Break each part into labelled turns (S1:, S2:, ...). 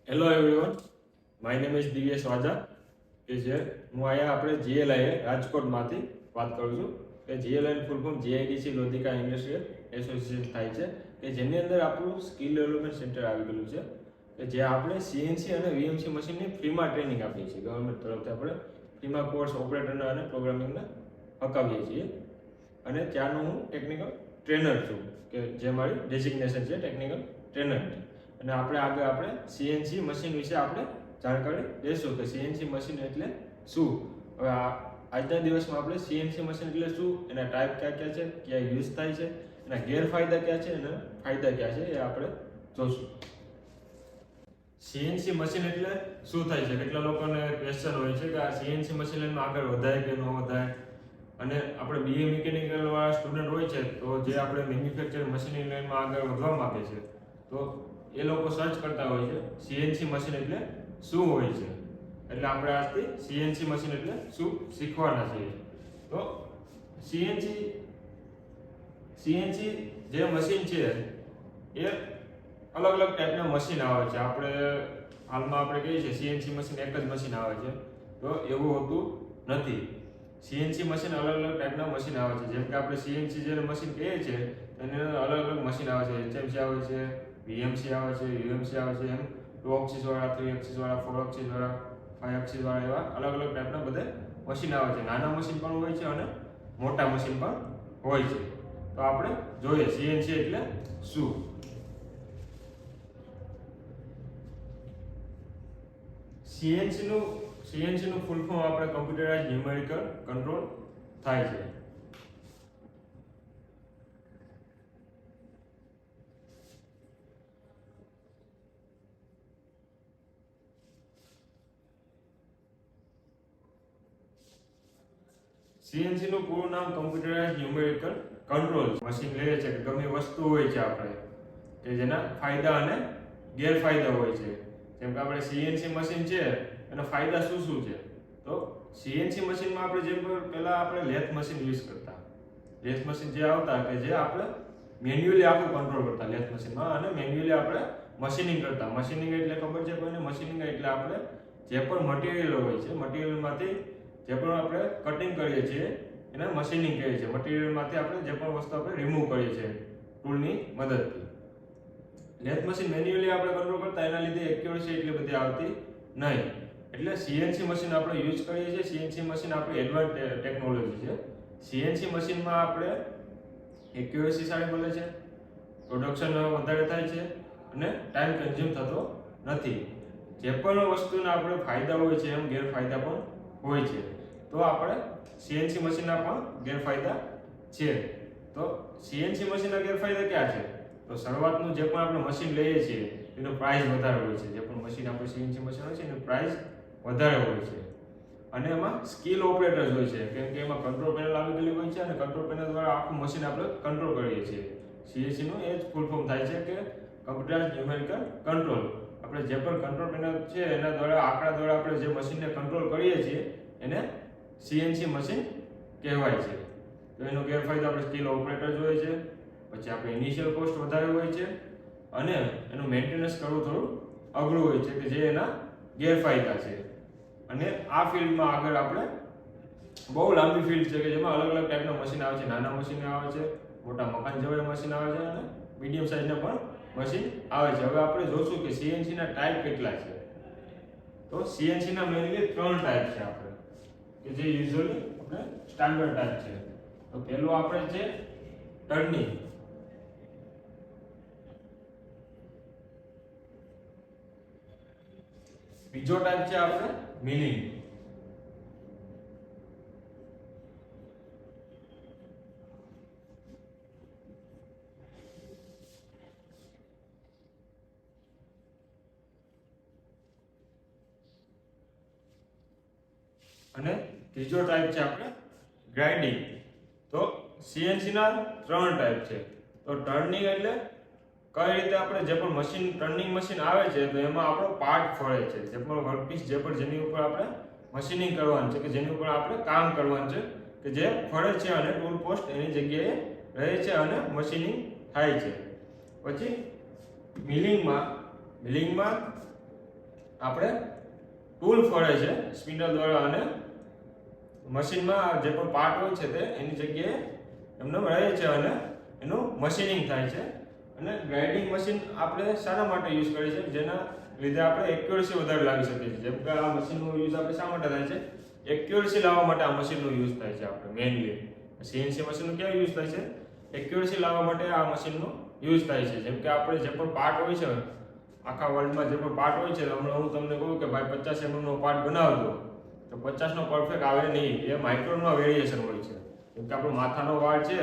S1: Hello everyone, my name is Divyesh Vaja. કે જે હું અહીંયા આપણે જીએલઆઈ રાજકોટમાંથી વાત કરું છું કે GLI full form GIDC Lodhika industrial association થાય છે કે જેની અંદર આપણું સ્કિલ ડેવલપમેન્ટ સેન્ટર આવી ગયેલું છે કે જે આપણે સીએનસી અને વીએમસી મશીનની ફ્રીમાં ટ્રેનિંગ આપીએ છીએ. ગવર્મેન્ટ તરફથી આપણે ફ્રીમાં કોર્સ ઓપરેટરના અને પ્રોગ્રામિંગના અપાવીએ છીએ અને ત્યાંનો હું ટેકનિકલ ટ્રેનર છું કે જે મારી ડેઝિગ્નેશન છે ટેકનિકલ ટ્રેનરની. અને આપણે સીએનસી મશીન વિશે આપણે જાણકારી લેશું કે સીએનસી મશીન એટલે શું. હવે આજના દિવસમાં આપણે સીએનસી મશીન એટલે શું, એના ટાઈપ ક્યાં ક્યાં છે, ક્યાં યુઝ થાય છે, એના ગેરફાયદા ક્યાં છે, એના ફાયદા ક્યાં છે એ આપણે જોશું. સીએનસી મશીન એટલે શું થાય છે? કેટલા લોકોને ક્વેશ્ચન હોય છે કે આ સીએનસી મશીન લાઈનમાં આગળ વધાય કે ન વધાય. અને આપણે બીએ મિકેનિકલ વાળા સ્ટુડન્ટ હોય છે તો જે આપણે મેન્યુફેક્ચરિંગ મશીનિંગ લાઈનમાં આગળ વધવા માંગે છે તો એ લોકો સર્ચ કરતા હોય છે સીએનસી મશીન એટલે શું હોય છે. એટલે આપણે આજથી સીએનસી મશીન એટલે શું શીખવાના છીએ. તો સીએનસી જે મશીન છે એ અલગ અલગ ટાઈપના મશીન આવે છે. હાલમાં આપણે કહીએ છીએ સીએનસી મશીન એક જ મશીન આવે છે, તો એવું હોતું નથી. સીએનસી મશીન અલગ અલગ ટાઈપના મશીન આવે છે. જેમ કે આપણે સીએનસી જે મશીન કહીએ છીએ એની અંદર અલગ અલગ મશીન આવે છે. એચએમસી આવે છે, વીએમસી આવે છે, યુએમસી આવે છે, એમ 2 એક્સિસ વાળા, 3 એક્સિસ વાળા, 4 એક્સિસ વાળા, 5 એક્સિસ વાળા, એવા અલગ અલગ ટાઈપના બધા મશીન આવે છે. નાના મશીન પણ હોય છે અને મોટા મશીન પણ હોય છે. તો આપણે જોઈએ સીએનસી એટલે શું. સીએનસીનું ફૂલ ફોર્મ આપણે કમ્પ્યુટરાઇઝ ન્યુમેરિકલ કંટ્રોલ થાય છે. સીએનસી નું પૂરું નામ કમ્પ્યુટરાઇઝ ન્યુમેરિકલ કંટ્રોલ. મશીન લઈએ છે કે ગમે વસ્તુ હોય છે આપણે કે જેના ફાયદા અને ગેરફાયદા હોય છે. જેમ કે આપણે સીએનસી મશીન છે એના ફાયદા શું શું છે. તો સીએનસી મશીનમાં આપણે પહેલા આપણે લેથ મશીન યુઝ કરતા. લેથ મશીન જે આવતા કે જે આપણે મેન્યુઅલી આખું કંટ્રોલ કરતા લેથ મશીનમાં, અને મેન્યુઅલી આપણે મશીનિંગ કરતા. મશીનિંગ એટલે ખબર છે કોઈને? મશીનિંગ એટલે આપણે જે પણ મટીરિયલ હોય છે મટીરિયલમાંથી જે પણ આપણે કટિંગ કરીએ છીએ એને મશીનિંગ કહીએ છીએ. મટીરિયલમાંથી આપણે જે પણ વસ્તુ આપણે રિમૂવ કરીએ છીએ ટૂલની મદદથી. લેથ મશીન મેન્યુઅલી આપણે કંટ્રોલ કરતા, એના લીધે એક્યુરસી એટલી બધી આવતી નહીં. એટલે સીએનસી મશીન આપણે યુઝ કરીએ છીએ. સીએનસી મશીન આપણી એડવાન્સ ટેકનોલોજી છે. સીએનસી મશીનમાં આપણે એક્યુરસી સારી મળે છે, પ્રોડક્શન વધારે થાય છે અને ટાઈમ કન્ઝ્યુમ થતો નથી. જે પણ વસ્તુના આપણે ફાયદા હોય છે એમ ગેરફાયદા પણ હોય છે. તો આપણે સીએનસી મશીનના પણ ગેરફાયદા છે. તો સીએનસી મશીનના ગેરફાયદા ક્યાં છે? તો શરૂઆતનું જે પણ આપણે મશીન લઈએ છીએ એનો પ્રાઇસ વધારે હોય છે. જે પણ મશીન આપણે સીએનસી મશીન હોય છે એનો પ્રાઇસ વધારે હોય છે. અને એમાં સ્કિલ ઓપરેટર્સ હોય છે, કેમ કે એમાં કંટ્રોલ પેનલ આવી ગયેલી હોય છે અને કંટ્રોલ પેનલ દ્વારા આખું મશીન આપણે કંટ્રોલ કરીએ છીએ. સીએનસી નું એ જ ફૂલ ફોર્મ થાય છે કે કમ્પ્યુટરાઇઝ ન્યુમેરિકલ કંટ્રોલ. આપણે જે પણ કંટ્રોલ પેનલ છે એના દ્વારા આંકડા દ્વારા આપણે જે મશીનને કંટ્રોલ કરીએ છીએ એને સીએનસી મશીન કહેવાય છે. તો એનો ગેરફાયદો આપણે સ્કિલ ઓપરેટર હોય છે, પછી આપણે ઇનિશિયલ કોસ્ટ વધારે હોય છે અને એનું મેન્ટેનન્સ કરવું થોડું અઘરું હોય છે કે જે એના ગેરફાયદા છે. અને આ ફિલ્ડમાં આગળ આપણે બહુ લાંબી ફિલ્ડ છે કે જેમાં અલગ અલગ ટાઈપના મશીન આવે છે. નાના મશીન આવે છે, મોટા મકાન જેવા મશીન આવે છે અને મીડિયમ સાઇઝના પણ મશીન આવે છે. હવે આપણે જોશું કે સીએનસી ના ટાઈપ કેટલા છે. તો સીએનસી ના મેઇનલી 3 ટાઈપ છે આપણે કે જે યુઝ્યુઅલી આપણે સ્ટાન્ડર્ડ ટાઈપ છે. તો પહેલો આપણે છે ટર્નિંગ. બીજો ટાઈપ છે આપણે મિલિંગ. અને ત્રીજો ટાઈપ છે આપણે ગ્રાઇન્ડિંગ. તો સીએનસી ના 3 ટાઈપ છે. તો ટર્નિંગ એટલે કઈ રીતે આપણે જે પણ મશીન ટર્નિંગ મશીન આવે છે તો એમાં આપણો પાર્ટ ફરે છે. જે પણ વર્કપીસ જેની ઉપર આપણે મશીનિંગ કરવાનું છે કે જેની ઉપર આપણે કામ કરવાનું છે કે જે ફરે છે અને ટૂલ પોસ્ટ એની જગ્યાએ રહે છે અને મશીનિંગ થાય છે. પછી મિલિંગમાં આપણે ટૂલ ફરે છે સ્પિન્ડલ દ્વારા અને મશીનમાં જે પણ પાર્ટ હોય છે તે એની જગ્યાએ એમને રહે છે અને એનું મશીનિંગ થાય છે. અને ગ્રાઇન્ડિંગ મશીન આપણે શાના માટે યુઝ કરીએ છીએ જેના લીધે આપણે એક્યુરસી વધારે લાવી શકીએ છીએ. જેમ કે આ મશીનનો યુઝ આપણે શા માટે થાય છે? એક્યુરસી લાવવા માટે આ મશીનનો યુઝ થાય છે. આપણે મેઇનલી સીએનસી મશીનનો ક્યાં યુઝ થાય છે? એક્યુરસી લાવવા માટે આ મશીનનો યુઝ થાય છે. જેમ કે આપણે જે પણ પાર્ટ હોય છે આખા વર્લ્ડમાં જે પણ પાર્ટ હોય છે, હમણાં હું તમને કહું કે ભાઈ 50 mm નો પાર્ટ બનાવજો તો 50 નો પરફેક્ટ આવે નહીં, એ માઇક્રોનમાં વેરિએશન હોય છે. જેમ કે આપણો માથાનો વાળ છે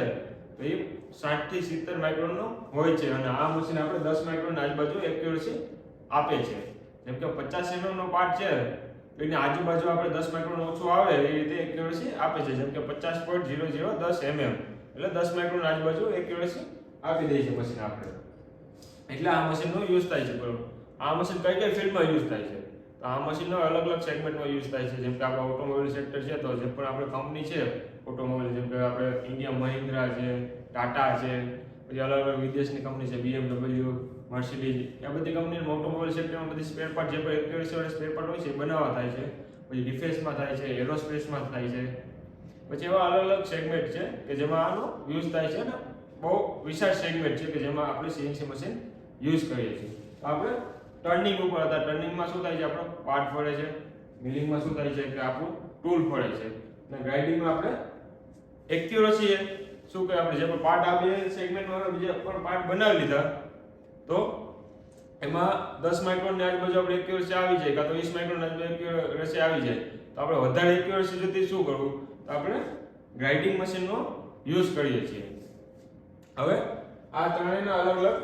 S1: તો એ 60 થી 70 માઇક્રોનનો હોય છે અને આ મશીન આપણે 10 માઇક્રોન આજુબાજુ એક્યુરસી આપે છે. જેમ કે 50 mm નો પાર્ટ છે તો એની આજુબાજુ આપણે 10 માઇક્રોન ઓછું આવે એ રીતે એક્યુરસી આપે છે. જેમ કે 50.0010 mm એટલે 10 માઇક્રોન આજુબાજુ એક્યુરસી આપી દે છે મશીન આપણે. એટલે આ મશીનનો યુઝ થાય છે. બરોબર, આ મશીન કઈ કઈ ફિલ્ડમાં યુઝ થાય છે? તો આ મશીનનો અલગ અલગ સેગમેન્ટમાં યુઝ થાય છે. જેમ કે આપણે ઓટોમોબાઈલ સેક્ટર છે તો જે પણ આપણે કંપની છે ઓટોમોબાઈલ, જેમ કે આપણે ઇન્ડિયા મહિન્દ્રા છે, ટાટા છે, પછી અલગ અલગ વિદેશની કંપની છે BMW, મર્સિડીઝ, આ બધી કંપની ઓટોમોબાઈલ સેક્ટરમાં બધી સ્પેર પાર્ટ જે પણ એક્યુરસી વાળા સ્પેર પાર્ટ હોય છે એ બનાવવા થાય છે. પછી ડિફેન્સમાં થાય છે, એરોસ્પેસમાં થાય છે. પછી એવા અલગ અલગ સેગમેન્ટ છે કે જેમાં આનો યુઝ થાય છે ને બહુ વિશાળ સેગમેન્ટ છે કે જેમાં આપણે સીએનસી મશીન યુઝ કરીએ છીએ. આપણે ટર્નિંગ ઉપર હતા. ટર્નિંગમાં શું થાય છે? આપણો પાર્ટ ફરે છે. મિલિંગમાં શું થાય છે કે આપણું ટૂલ ફરે છે. અને ગ્રાઇન્ડિંગમાં આપણે એક્યુરસી શું કે આપણે જે પણ પાર્ટ આપીએ સેગમેન્ટમાં બીજા પણ પાર્ટ બનાવી લીધા તો એમાં 10 માઇક્રોનની આજુબાજુ આપણે એક્યુરસી આવી જાય કાં તો 20 માઇક્રોન એક્યુરસી આવી જાય તો આપણે વધારે એક્યુરસી જોતી શું કરવું? તો આપણે ગ્રાઇન્ડિંગ મશીનનો યુઝ કરીએ છીએ. હવે આ ત્રણેયના અલગ અલગ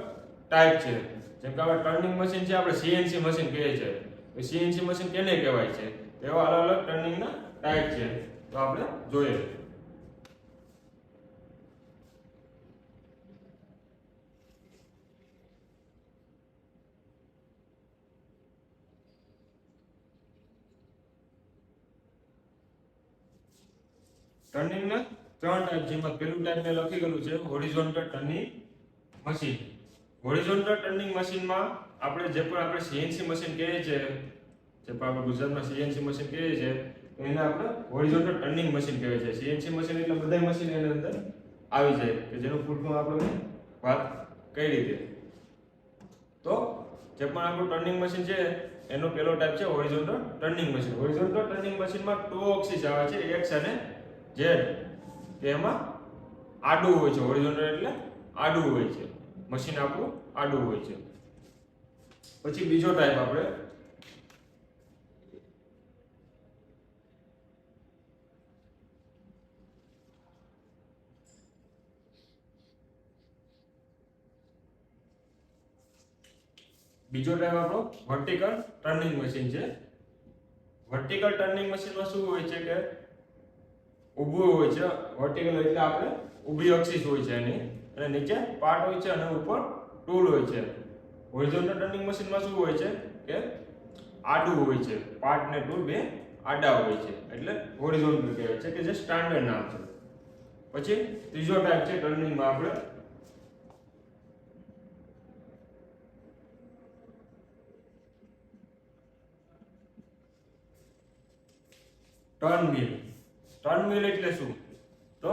S1: ટાઈપ છે. જેમ કે આપણે ટર્નિંગ મશીન છે, આપણે સીએનસી મશીન કહીએ છીએ. તો સીએનસી મશીન કેને કહેવાય છે? એવા અલગ અલગ ટર્નિંગના ટાઈપ છે. તો આપણે જોઈએ. ટર્નિંગના ત્રણ ટાઈપ, જેમાં પહેલું ટાઈપ મેં લખી ગયેલું છે horizontal turning machine. Horizontal turning મશીનમાં આપણે જે પણ આપણે સીએનસી મશીન કહીએ છીએ, જે પણ આપણે ગુજરાતમાં સીએનસી મશીન કહીએ છીએ તો એને આપણે હોરિઝોન્ટલ ટર્નિંગ મશીન કહેવાય છે. સીએનસી મશીન એટલે બધા મશીન એની અંદર આવી જાય કે જેનું ફૂલ ફોર્મ આપણે વાત કઈ રીતે. તો જે પણ આપણું ટર્નિંગ મશીન છે એનો પહેલો ટાઈપ છે horizontal turning machine. Horizontal turning મશીનમાં 2 એક્સિસ આવે છે, એક્સ અને ઝેડ, કે એમાં આડું હોય છે. હોરિઝોન્ટલ એટલે આડું હોય છે, મશીન આપણું આડું હોય છે. પછી બીજો ટાઈપ આપણે આપણો વર્ટિકલ ટર્નિંગ મશીન છે. વર્ટિકલ ટર્નિંગ મશીનમાં શું હોય છે કે ઊભું હોય છે. વર્ટિકલ એટલે આપણે ઊભી અક્ષિસ હોય છે એની, અને નીચે પાર્ટ હોય છે અને ઉપર ટૂલ હોય છે. હોરિઝોન્ટલ ટર્નિંગ મશીનમાં શું હોય છે કે આડું હોય છે, પાર્ટ ને ટૂલ બે આડા હોય છે એટલે હોરિઝોન્ટલ કહેવાય છે કે જે સ્ટાન્ડર્ડ નામ છે. પછી ત્રીજો ટાઈપ છે ટર્નિંગમાં આપણે ટર્ન મિલ. ટર્ન મિલ એટલે શું? તો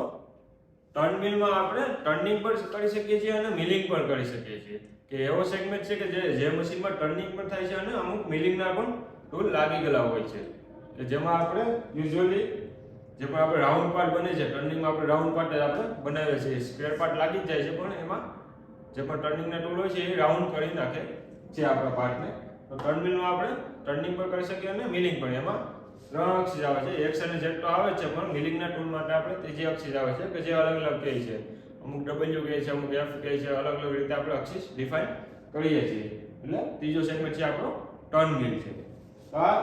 S1: ટર્ન મિલમાં આપણે ટર્નિંગ પણ કરી શકીએ છીએ અને મિલિંગ પણ કરી શકીએ છીએ. કે એવો સેગમેન્ટ છે કે જે મશીનમાં ટર્નિંગ પણ થાય છે અને અમુક મિલિંગના પણ ટૂલ લાગી ગયેલા હોય છે કે જેમાં આપણે યુઝ્યુઅલી જે પણ આપણે રાઉન્ડ પાર્ટ બને છે ટર્નિંગમાં આપણે રાઉન્ડ પાર્ટ જ આપણે બનાવીએ છીએ. સ્ક્વેર પાર્ટ લાગી જ જાય છે પણ એમાં જે પણ ટર્નિંગના ટૂલ હોય છે એ રાઉન્ડ કરી નાખે છે આપણા પાર્ટને. તો ટર્ન મિલમાં આપણે ટર્નિંગ પણ કરી શકીએ અને મિલિંગ પણ. એમાં 3 અક્ષિસ આવે છે, એક્સ અને ઝેડ તો આવે છે પણ મિલિંગના ટૂલ માટે આપણે ત્રીજી અક્ષિસ આવે છે કે જે અલગ અલગ કહે છે. અમુક ડબલ્યુ કહે છે, અમુક એફ કહે છે, અલગ અલગ રીતે આપણે અક્ષિસ ડિફાઇન કરીએ છીએ. એટલે ત્રીજો સેગમેન્ટ છે આપણો ટર્ન મિલ છે. તો આ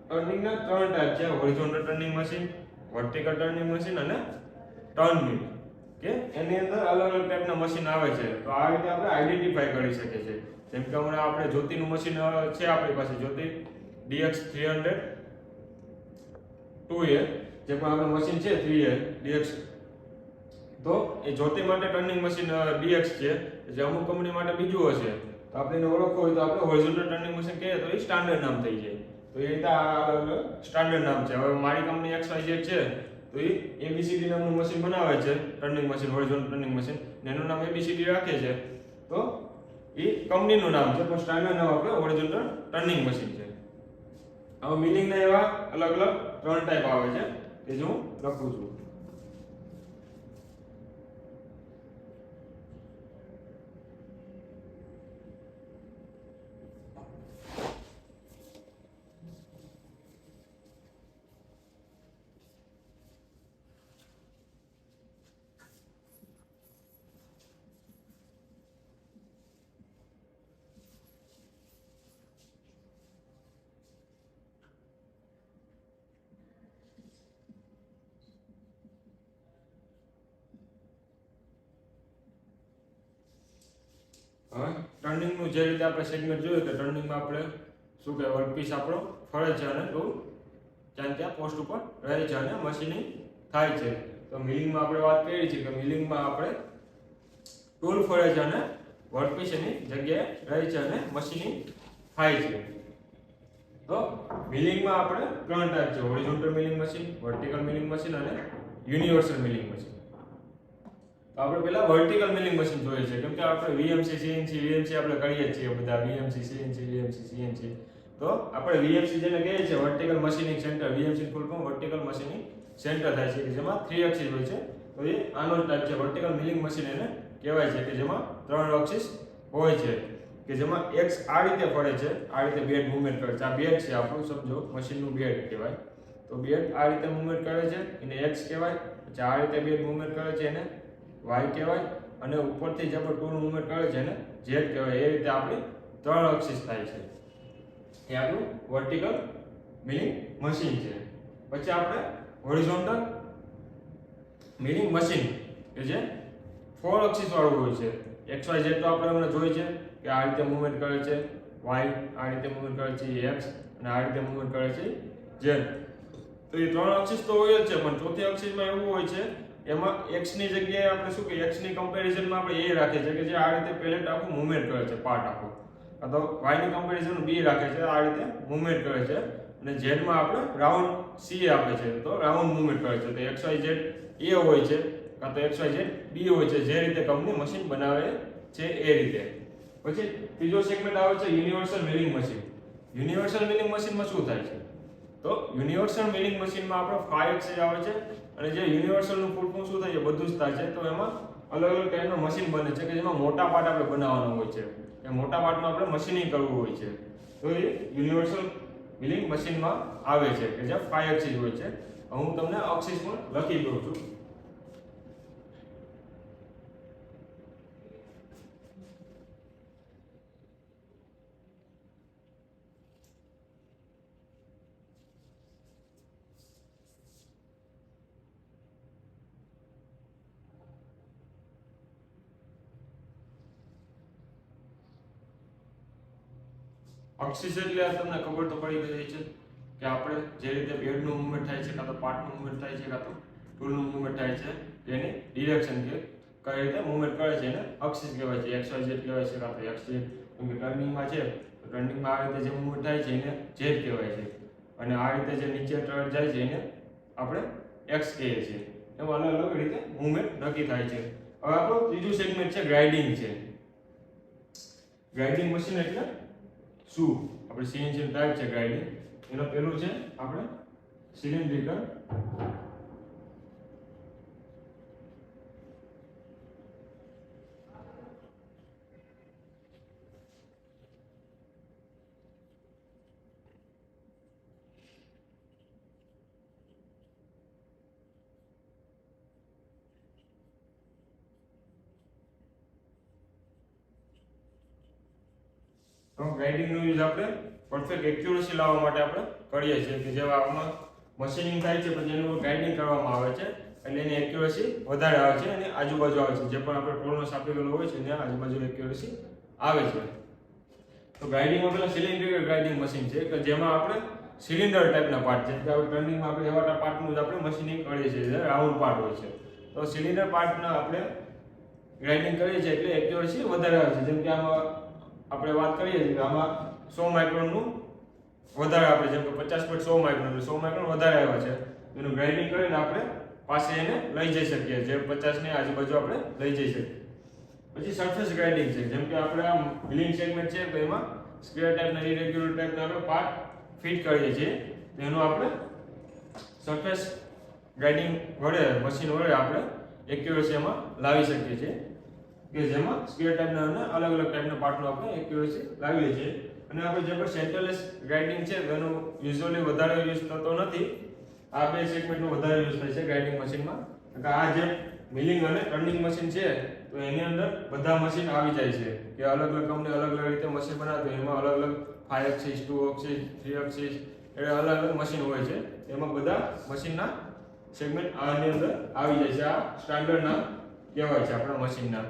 S1: ટર્નિંગના 3 ટાઈપ છે: horizontal turning machine, vertical turning machine અને ટર્ન મિલ. કે એની અંદર અલગ અલગ ટાઈપના મશીન આવે છે. તો આ રીતે આપણે આઈડેન્ટિફાઈ કરી શકીએ છીએ. જેમ કે હમણાં આપણે જ્યોતિનું મશીન છે આપણી પાસે, જ્યોતિ DX 300 2A, જે પણ આપણું મશીન છે 3A DX, તો એ જ્યોતિ માટે ટર્નિંગ મશીન DX છે જે અમુક કંપની માટે બીજું હશે, તો આપણે એને ઓળખવું હોય તો આપણે હોરિઝોન્ટલ ટર્નિંગ મશીન કહીએ તો એ સ્ટાન્ડર્ડ નામ થઈ જાય. તો એ રીતે આ સ્ટાન્ડર્ડ નામ છે. હવે મારી કંપની XYZ છે તો એ ABCD નામનું મશીન બનાવે છે, turning machine, horizontal turning machine, એનું નામ ABCD રાખે છે. તો એ કંપનીનું નામ છે, પણ સ્ટાન્ડર્ડ નામ આપણે હોરિઝોન્ટલ ટર્નિંગ મશીન છે. હવે મિલિંગના એવા અલગ અલગ 3 ટાઈપ આવે છે કે જે હું લખું છું. હવે ટર્નિંગનું જે રીતે આપણે સેગમેન્ટ જોયું કે ટર્નિંગમાં આપણે શું કે વર્કપીસ આપણો ફરે છે અને ટૂલ ત્યાં પોસ્ટ ઉપર રહે છે અને મશીનિંગ થાય છે. તો મિલિંગમાં આપણે વાત કરી છે કે મિલિંગમાં આપણે ટૂલ ફરે છે અને વર્કપીસ એની જગ્યાએ રહે છે અને મશીનિંગ થાય છે. તો મિલિંગમાં આપણે 3 ટાઈપ છે: horizontal milling machine, vertical milling machine અને યુનિવર્સલ મિલિંગ મશીન. તો આપણે પહેલા વર્ટિકલ મિલિંગ મશીન જોઈએ છે, કેમ કે આપણે VMC CNC આપણે કરીએ છીએ બધા, VMC CNC. તો આપણે VMC જેને કહીએ છીએ vertical machining centre, VMC full form vertical machining centre થાય છે, કે જેમાં 3 એક્સિસ હોય છે. તો એ આનો ટાઈપ છે વર્ટિકલ મિલિંગ મશીન એને કહેવાય છે, કે જેમાં 3 એક્સિસ હોય છે, કે જેમાં X આ રીતે ફરે છે, આ રીતે બેડ મૂવમેન્ટ કરે છે. આ બેડ છે આપણું, સમજો મશીનનું બેડ કહેવાય. તો બેડ આ રીતે મૂવમેન્ટ કરે છે એને X કહેવાય. પછી આ રીતે બેડ મૂવમેન્ટ કરે છે એને Y કહેવાય, અને ઉપરથી જે ટૂલ મૂવમેન્ટ કરે છે એને Z કહેવાય. એ રીતે આપણી 3 એક્સિસ થાય છે. એ આપણું વર્ટિકલ મિલિંગ મશીન છે. પછી આપણે હોરિઝોન્ટલ મિલિંગ મશીન કે જે 4 એક્સિસ વાળું હોય છે. XYZ તો આપણે હમણાં જોઈ છે કે આ રીતે મૂવમેન્ટ કરે છે, Y આ રીતે મૂવમેન્ટ કરે છે X, અને આ રીતે મૂવમેન્ટ કરે છે Z. તો એ 3 એક્સિસ તો હોય જ છે, પણ ચોથી એક્સિસમાં એવું હોય છે, એમાં x ની જગ્યાએ આપણે શું કે x ની કમ્પેરિઝનમાં આપણે a રાખે છે, કે જે આ રીતે પેલેટ આખું મૂવમેન્ટ કરે છે, પાર્ટ આખો. અથવા y ની કમ્પેરિઝનમાં b રાખે છે, આ રીતે મૂવમેન્ટ કરે છે. અને z માં આપણે રાઉન્ડ c આપે છે, તો રાઉન્ડ મૂવમેન્ટ કરે છે. તો XYZ a હોય છે, કાં તો XYZ b હોય છે, જે રીતે કંપની મશીન બનાવે છે એ રીતે. પછી ત્રીજો સેગમેન્ટ આવે છે universal milling machine. Universal milling મશીનમાં શું થાય છે? તો યુનિવર્સલ મિલિંગ મશીનમાં આપણો 5 એક્સિસ આવે છે, અને જે યુનિવર્સલ નું ફૂલ ફોર્મ શું થાય છે, બધું જ થાય છે. તો એમાં અલગ અલગ ટાઈપના મશીન બને છે, કે જેમાં મોટા પાર્ટ આપણે બનાવવાનો હોય છે, એ મોટા પાર્ટમાં આપણે મશીનિંગ કરવું હોય છે. તો એ યુનિવર્સલ મિલિંગ મશીનમાં આવે છે, કે જે 5 એક્સિસ હોય છે. હું તમને એક્સિસ પણ લખી દઉં છું. એક્સિસ એટલે તમને ખબર તો પડી ગઈ છે કે આપણે જે રીતે બેડનું મૂવમેન્ટ થાય છે, કાં તો પાર્ટનું મૂવમેન્ટ થાય છે, કાં તો ટૂલનું મૂવમેન્ટ થાય છે, એની ડિરેક્શન કે કઈ રીતે મૂવમેન્ટ કરે છે એને એક્સિસ કહેવાય છે. XYZ કહેવાય છે, કાં તો XZ. કેમ કે ટર્નિંગમાં છે, તો ટર્નિંગમાં આ રીતે જે મૂવમેન્ટ થાય છે એને Z કહેવાય છે, અને આ રીતે જે નીચે ટર્ન જાય છે એને આપણે X કહીએ છીએ. એમાં અલગ અલગ રીતે મૂવમેન્ટ નક્કી થાય છે. હવે આપણું ત્રીજું સેગમેન્ટ છે ગ્રાઇન્ડિંગ છે. ગ્રાઇન્ડિંગ મશીન એટલે શું? આપણે CNC ટાઈપ છે ગ્રાઇન્ડિંગ. એનો પેલું છે આપણે સિલિન્ડ્રિકલ તો ગ્રાઇન્ડિંગનો યુઝ આપણે પરફેક્ટ એક્યુરસી લાવવા માટે આપણે કરીએ છીએ, કે જેવા આમાં મશીનિંગ થાય છે પછી એનું ગ્રાઇન્ડિંગ કરવામાં આવે છે, એટલે એની એક્યુરસી વધારે આવે છે, અને આજુબાજુ આવે છે જે પણ આપણે ટોલનો સાપેલો હોય છે એને આજુબાજુ એક્યુરસી આવે છે. તો ગ્રાઇન્ડિંગમાં પેલા સિલિન્ડ્રિકલ ગ્રાઇન્ડિંગ મશીન છે, કે જેમાં આપણે સિલિન્ડર ટાઈપના પાર્ટ છે, કે આપણે ટર્નિંગમાં આપણે એવા પાર્ટનું જ આપણે મશીનિંગ કરીએ છીએ, જે રાઉન્ડ પાર્ટ હોય છે. તો સિલિન્ડર પાર્ટના આપણે ગ્રાઇન્ડિંગ કરીએ છીએ એટલે એક્યુરસી વધારે આવે છે. જેમ કે આમાં આપણે વાત કરીએ છીએ કે આમાં 100 માઇક્રોનનું વધારે આપણે જેમ કે 50 100 માઇક્રોન એટલે 100 માઇક્રોન વધારે આવ્યા છે. એનું ગ્રાઇન્ડિંગ કરીને આપણે પાસે એને લઈ જઈ શકીએ જે 50 ની આજુબાજુ આપણે લઈ જઈ શકીએ. પછી સરફેસ ગ્રાઇન્ડિંગ છે. જેમ કે આપણે આ મિલિંગ સેગમેન્ટ છે તો એમાં સ્ક્વેર ટાઈપના ઇરેગ્યુલર ટાઈપના આપણે પાર્ટ ફિટ કરીએ છીએ. તેનું આપણે સરફેસ ગ્રાઇન્ડિંગ વડે મશીન વડે આપણે એક્યુરસી એમાં લાવી શકીએ છીએ કે જેમાં સ્ક્વેર ટાઈપના અને અલગ અલગ ટાઈપના પાર્ટનો આપણે એક્યુરસી લાવીએ છીએ. અને આપણે જે પણ સેન્ટરલેસ ગ્રાઇન્ડિંગ છે તેનું યુઝ્યુઅલી વધારે યુઝ થતો નથી. આ બે સેગમેન્ટનો વધારે યુઝ થાય છે ગ્રાઇન્ડિંગ મશીનમાં. આ જે મિલિંગ અને ટર્નિંગ મશીન છે તો એની અંદર બધા મશીન આવી જાય છે કે અલગ અલગ કંપની અલગ અલગ રીતે મશીન બનાવતી હોય એમાં અલગ અલગ 5 એક્સિસ 2 એક્સિસ 3 એક્સિસ એટલે અલગ અલગ મશીન હોય છે. એમાં બધા મશીનના સેગમેન્ટ આની અંદર આવી જાય છે. આ સ્ટાન્ડર્ડ નામ કહેવાય છે આપણા મશીનના.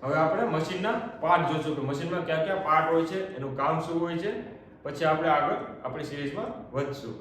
S1: હવે આપણે મશીનના પાર્ટ જોશું કે મશીનમાં કયા કયા પાર્ટ હોય છે, એનું કામ શું હોય છે. પછી આપણે આગળ આપણી સિરીઝમાં વધશું.